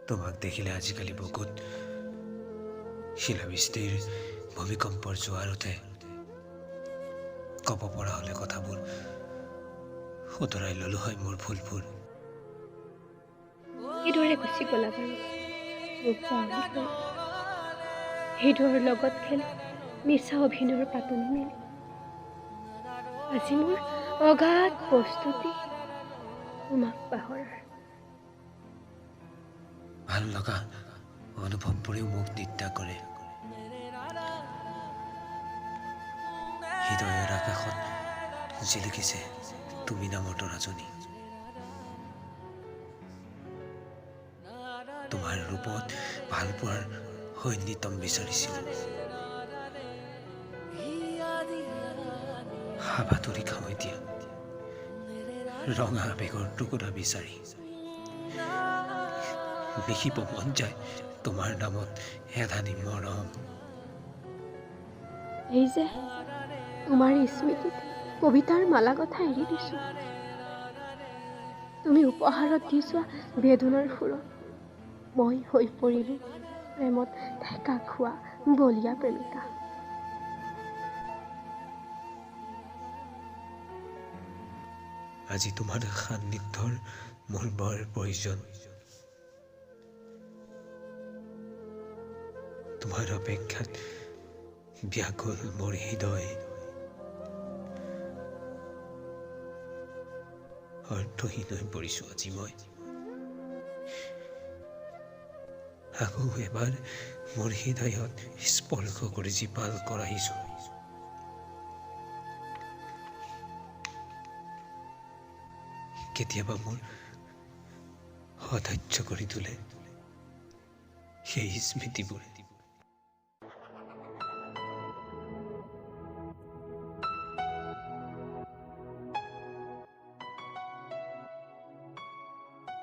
তোমাক দেখিলে আজিকালি বুকুত শিলাবৃষ্টিৰ ভূমিকম্পৰ জোৱাৰ উঠে। ক'ব পৰা হ'লে কথাবোৰ শুধৰাই ল'লো হয় মোৰ ভুলবোৰ। কিদৰে গুচি গ'লা বাৰু মোক জাৱলি কৰি, হৃদয়ৰ লগত খেলি মিছা অভিনয়ৰ পাতনি মেলি। আজি মোৰ অগাধ প্ৰস্তুতি তোমাক পাহৰাৰ। ভাল লগা অনুভৱবোৰেও মোক নিন্দা কৰে। হৃদয়ৰ আকাশত জিলিকিছে তুমি নামৰ তৰাজনী। তোমাৰ ৰূপত ভাল পোৱাৰ সৈন্যতম বিচাৰিছিলো। হাবাতৰি খাওঁ এতিয়া ৰঙা আবেগৰ টুকুৰা বিচাৰি। লিখিব মন যায় তোমাৰ নামত এধানি মৰম। এই যে তোমাৰ স্মৃতিত কবিতাৰ মালা কথা এৰি দিছো। তুমি উপহাৰত দি যোৱা বেদনাৰ সুৰত মই হৈ পৰিলো প্ৰেমত ঠেকা খোৱা বলীয়া প্ৰেমিকা। আজি তোমাৰ সান্নিধ্যৰ মোৰ বৰ প্ৰয়োজন। তোমাৰ অপেক্ষাত ব্যাকুল মোৰ হৃদয়। অৰ্থহীন হৈ পৰিছো আজি মই। আকৌ এবাৰ মোৰ হৃদয়ত স্পৰ্শ কৰি জীপাল কৰাইছো। কেতিয়াবা মোৰ অধৈৰ্য কৰি তোলে সেই স্মৃতিবোৰে।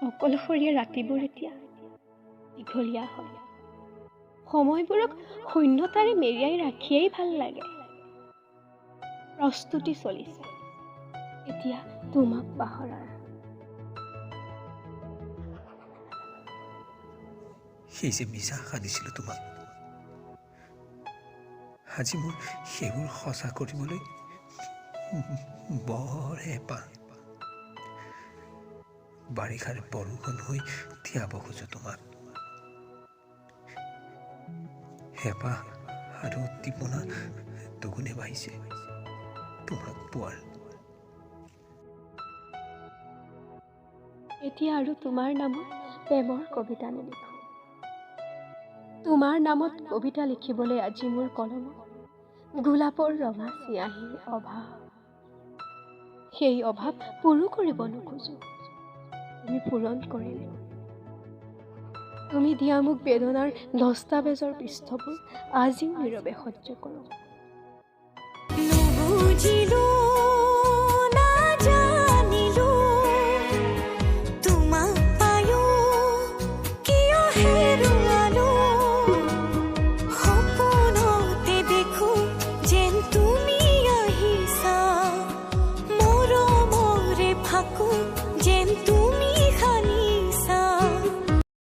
অকলশৰীয়া ৰাতিবোৰ এতিয়া দীঘলীয়া হয়। সময়বোৰক শূন্যতাৰে মেৰিয়াই ৰাখিয়েই ভাল লাগে। প্ৰস্তুতি চলিছে এতিয়া তোমাক পাহৰাৰ। সেই যে মিছা আশা দিছিলো তোমাক, আজি মোৰ সেইবোৰ সঁচা কৰিবলৈ বৰ হেঁপাহ। বাৰিষাৰ বৰষুণ হৈ তিয়াব খোজো তোমাক। হেঁপাহ আৰু উদ্দীপনা দুগুণে বাঢ়িছে তোমাক পোৱাৰ। এতিয়া আৰু তোমাৰ নামত প্ৰেমৰ কবিতা নিলিখো। তোমাৰ নামত কবিতা লিখিবলৈ আজি মোৰ কলমত গোলাপৰ ৰঙা চিয়াহীৰ অভাৱ। সেই অভাৱ পূৰো কৰিব নোখোজো, তুমি পূৰণ কৰিলে। তুমি দিয়া মোক বেদনাৰ দস্তাবেজৰ পৃষ্ঠবোৰ আজিও নীৰৱে সহ্য কৰোঁ। যেন তুমি